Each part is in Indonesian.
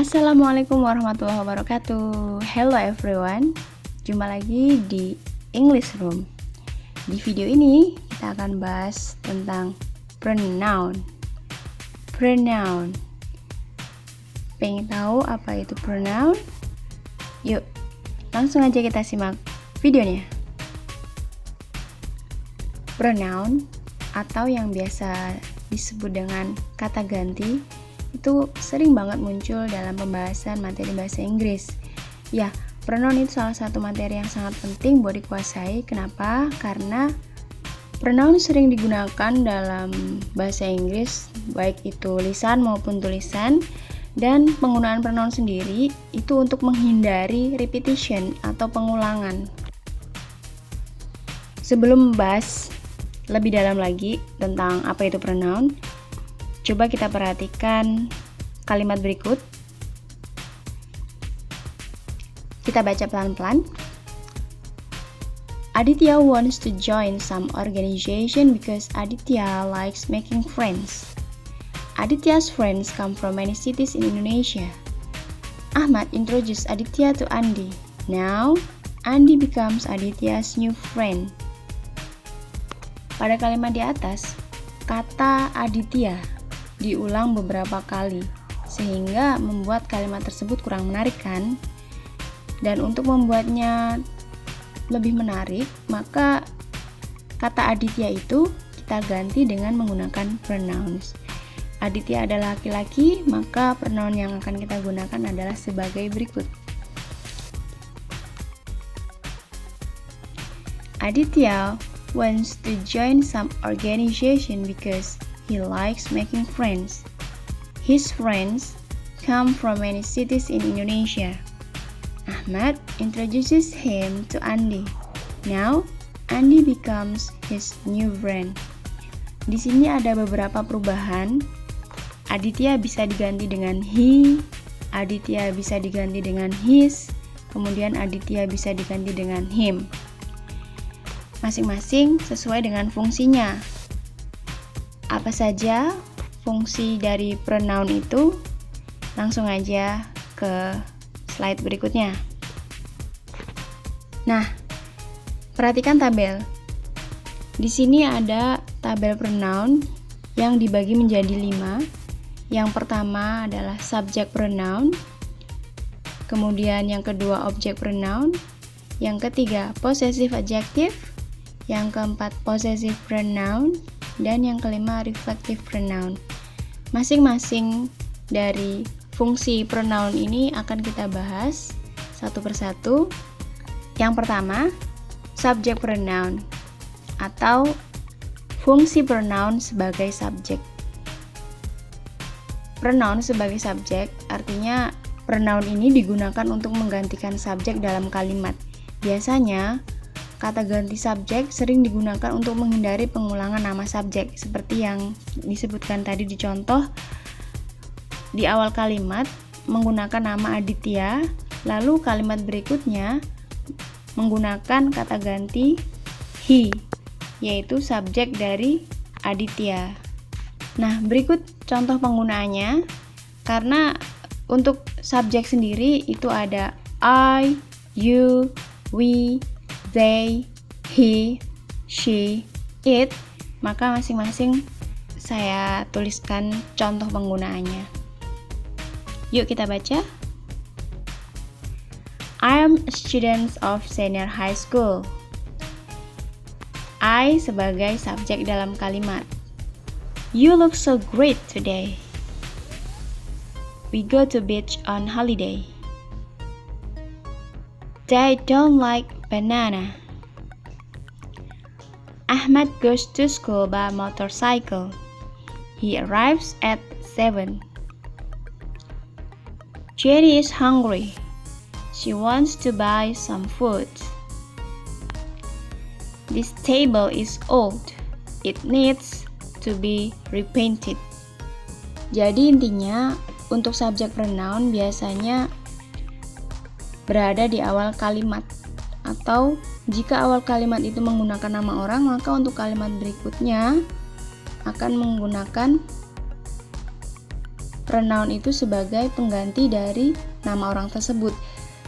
Assalamualaikum warahmatullahi wabarakatuh. Hello everyone. Jumpa lagi di English Room. Di video ini kita akan bahas tentang pronoun. Pronoun. Pengen tahu apa itu pronoun? Yuk, langsung aja kita simak videonya. Pronoun atau yang biasa disebut dengan kata ganti itu sering banget muncul dalam pembahasan materi bahasa Inggris. Ya, pronoun itu salah satu materi yang sangat penting buat dikuasai. Kenapa? Karena pronoun sering digunakan dalam bahasa Inggris, baik itu lisan maupun tulisan. Dan penggunaan pronoun sendiri itu untuk menghindari repetition atau pengulangan. Sebelum membahas lebih dalam lagi tentang apa itu pronoun, coba kita perhatikan kalimat berikut. Kita baca pelan-pelan. Aditya wants to join some organization because Aditya likes making friends. Aditya's friends come from many cities in Indonesia. Ahmad introduced Aditya to Andi. Now, Andi becomes Aditya's new friend. Pada kalimat di atas, kata Aditya diulang beberapa kali sehingga membuat kalimat tersebut kurang menarik kan? Dan untuk membuatnya lebih menarik, maka kata Aditya itu kita ganti dengan menggunakan pronouns. Aditya adalah laki-laki, maka pronoun yang akan kita gunakan adalah sebagai berikut. Aditya wants to join some organization because he likes making friends. His friends come from many cities in Indonesia. Ahmad introduces him to Andi. Now, Andi becomes his new friend. Di sini ada beberapa perubahan. Aditya bisa diganti dengan he, Aditya bisa diganti dengan his, kemudian Aditya bisa diganti dengan him. Masing-masing sesuai dengan fungsinya. Apa saja fungsi dari pronoun itu? Langsung aja ke slide berikutnya. Nah, perhatikan tabel. Di sini ada tabel pronoun yang dibagi menjadi 5. Yang pertama adalah subject pronoun, kemudian yang kedua object pronoun, yang ketiga possessive adjective, yang keempat possessive pronoun, dan yang kelima reflective pronoun. Masing-masing dari fungsi pronoun ini akan kita bahas satu persatu. Yang pertama, subject pronoun atau fungsi pronoun sebagai subjek. Pronoun sebagai subjek artinya pronoun ini digunakan untuk menggantikan subjek dalam kalimat. Biasanya kata ganti subjek sering digunakan untuk menghindari pengulangan nama subjek, seperti yang disebutkan tadi di contoh. Di awal kalimat menggunakan nama Aditya, lalu kalimat berikutnya menggunakan kata ganti he, yaitu subjek dari Aditya. Nah, berikut contoh penggunaannya. Karena untuk subjek sendiri itu ada I, you, we, they, he, she, it, maka masing-masing saya tuliskan contoh penggunaannya. Yuk kita baca. I am a student of senior high school. I sebagai subjek dalam kalimat. You look so great today. We go to beach on holiday. They don't like banana. Ahmad goes to school by motorcycle. He arrives at 7. Jenny is hungry. She wants to buy some food. This table is old. It needs to be repainted. Jadi intinya untuk subjek pronoun biasanya berada di awal kalimat, atau jika awal kalimat itu menggunakan nama orang, maka untuk kalimat berikutnya akan menggunakan pronoun itu sebagai pengganti dari nama orang tersebut.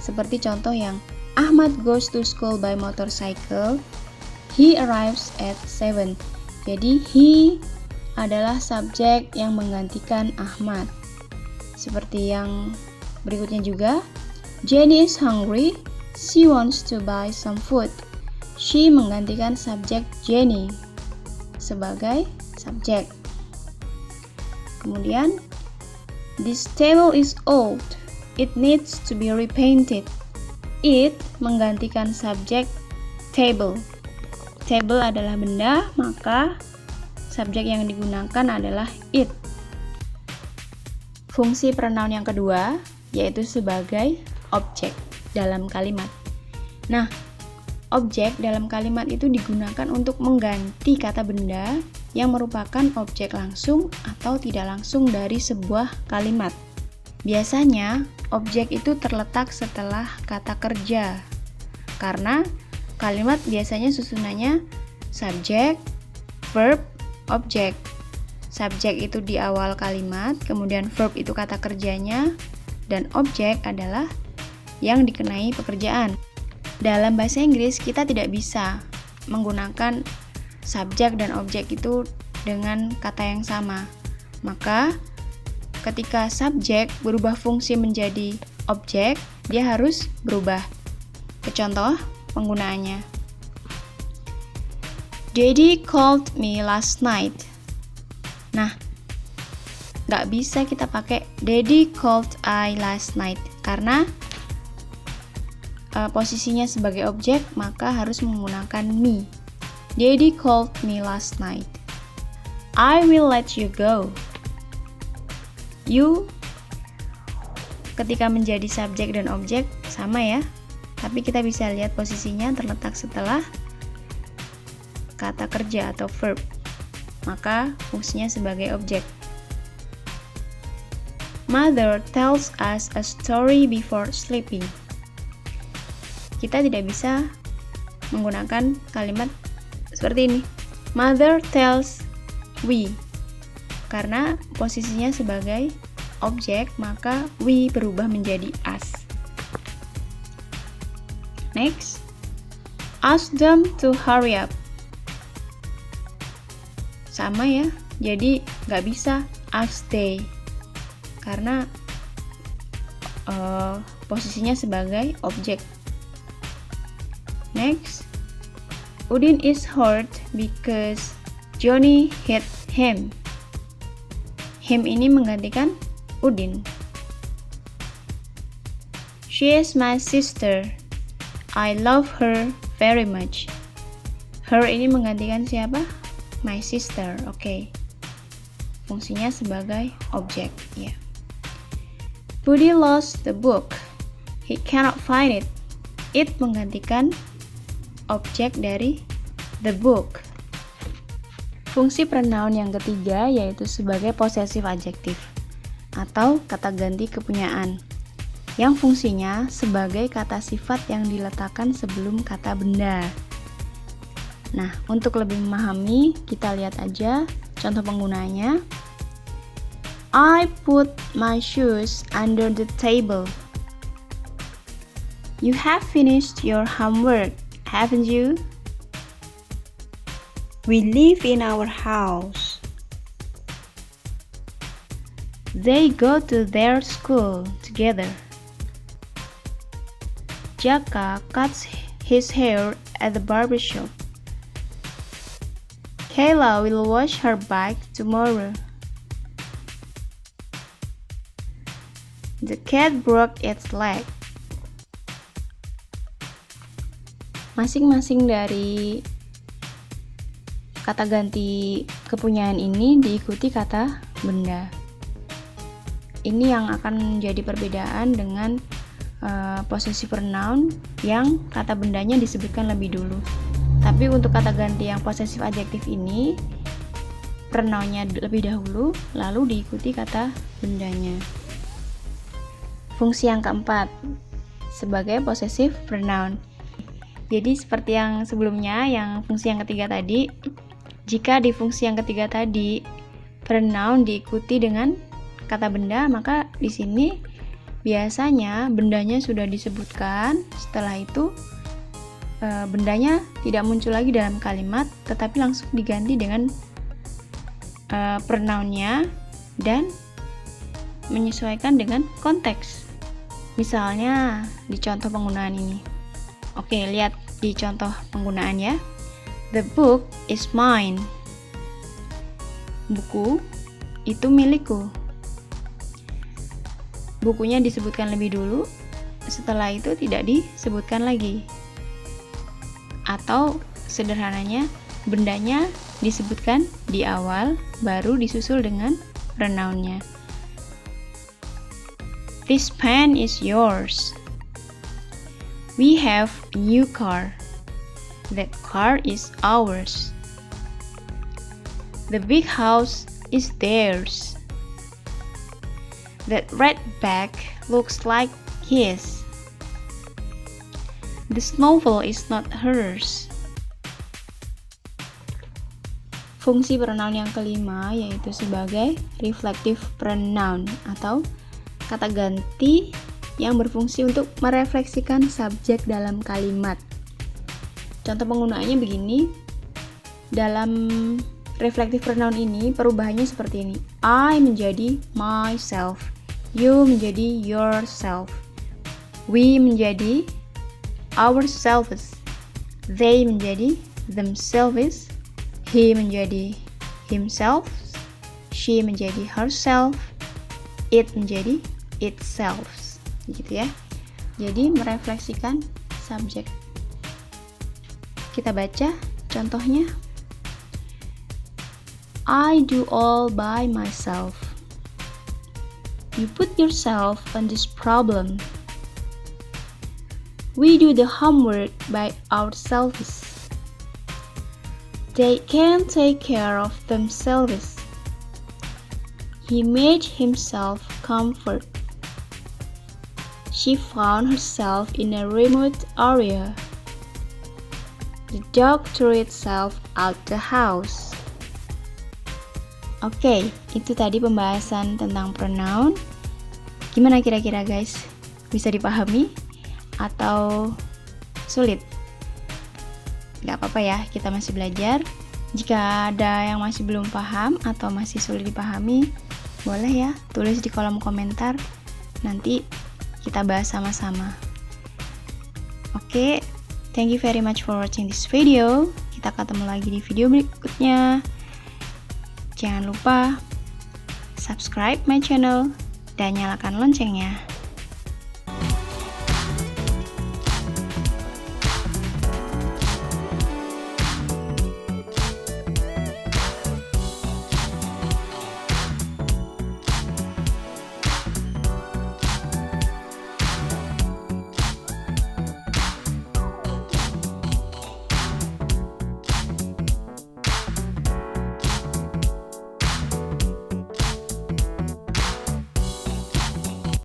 Seperti contoh yang Ahmad goes to school by motorcycle. He arrives at 7. Jadi he adalah subjek yang menggantikan Ahmad. Seperti yang berikutnya juga, Jenny is hungry. She wants to buy some food. She menggantikan subjek Jenny sebagai subjek. Kemudian, this table is old. It needs to be repainted. It menggantikan subjek table. Table adalah benda, maka subjek yang digunakan adalah it. Fungsi pronoun yang kedua yaitu sebagai objek dalam kalimat. Nah, objek dalam kalimat itu digunakan untuk mengganti kata benda yang merupakan objek langsung atau tidak langsung dari sebuah kalimat. Biasanya, objek itu terletak setelah kata kerja. Karena kalimat biasanya susunannya subjek, verb, objek. Subjek itu di awal kalimat, kemudian verb itu kata kerjanya, dan objek adalah yang dikenai pekerjaan. Dalam bahasa Inggris, kita tidak bisa menggunakan subjek dan objek itu dengan kata yang sama. Maka, ketika subjek berubah fungsi menjadi objek, dia harus berubah. Contoh penggunaannya. Daddy called me last night. Nah, nggak bisa kita pakai Daddy called I last night karena posisinya sebagai objek, maka harus menggunakan me. Daddy called me last night. I will let you go. You ketika menjadi subjek dan objek sama ya, tapi kita bisa lihat posisinya terletak setelah kata kerja atau verb, maka fungsinya sebagai objek. Mother tells us a story before sleeping. Kita tidak bisa menggunakan kalimat seperti ini. Mother tells we. Karena posisinya sebagai objek, maka we berubah menjadi us. Next, ask them to hurry up. Sama ya, jadi nggak bisa ask they karena posisinya sebagai objek. Next, Udin is hurt because Johnny hit him. Him ini menggantikan Udin. She is my sister. I love her very much. Her ini menggantikan siapa? My sister. Oke. Fungsinya sebagai objek, ya. Budi lost the book. He cannot find it. It menggantikan objek dari the book. Fungsi pronoun yang ketiga yaitu sebagai possessive adjective atau kata ganti kepunyaan yang fungsinya sebagai kata sifat yang diletakkan sebelum kata benda. Nah, untuk lebih memahami, kita lihat aja contoh penggunanya. I put my shoes under the table. You have finished your homework, haven't you? We live in our house. They go to their school together. Jaka cuts his hair at the barber shop. Kayla will wash her bike tomorrow. The cat broke its leg. Masing-masing dari kata ganti kepunyaan ini diikuti kata benda. Ini yang akan menjadi perbedaan dengan possessive pronoun yang kata bendanya disebutkan lebih dulu. Tapi untuk kata ganti yang possessive adjective ini, pronounnya lebih dahulu, lalu diikuti kata bendanya. Fungsi yang keempat, sebagai possessive pronoun. Jadi seperti yang sebelumnya, yang fungsi yang ketiga tadi, jika di fungsi yang ketiga tadi, pronoun diikuti dengan kata benda, maka di sini biasanya bendanya sudah disebutkan. Setelah itu bendanya tidak muncul lagi dalam kalimat, tetapi langsung diganti dengan pronounnya dan menyesuaikan dengan konteks. Misalnya di contoh penggunaan ini. Oke, lihat di contoh penggunaan ya. The book is mine. Buku itu milikku. Bukunya disebutkan lebih dulu, setelah itu tidak disebutkan lagi. Atau sederhananya, bendanya disebutkan di awal, baru disusul dengan pronounnya. This pen is yours. We have a new car. That car is ours. The big house is theirs. That red bag looks like his. The novel is not hers. Fungsi pronoun yang kelima yaitu sebagai reflective pronoun atau kata ganti yang berfungsi untuk merefleksikan subjek dalam kalimat. Contoh penggunaannya begini. Dalam reflective pronoun ini perubahannya seperti ini. I menjadi myself, you menjadi yourself, we menjadi ourselves, they menjadi themselves, he menjadi himself, she menjadi herself, it menjadi itself, gitu ya. Jadi merefleksikan subjek. Kita baca contohnya. I do all by myself. You put yourself on this problem. We do the homework by ourselves. They can take care of themselves. He made himself comfort. She found herself in a remote area. The dog threw itself out the house. Oke, itu tadi pembahasan tentang pronoun. Gimana kira-kira guys? Bisa dipahami? Atau sulit? Gak apa-apa ya, kita masih belajar. Jika ada yang masih belum paham atau masih sulit dipahami, boleh ya tulis di kolom komentar. Nanti kita bahas sama-sama. Oke, thank you very much for watching this video. Kita ketemu lagi di video berikutnya. Jangan lupa subscribe my channel dan nyalakan loncengnya.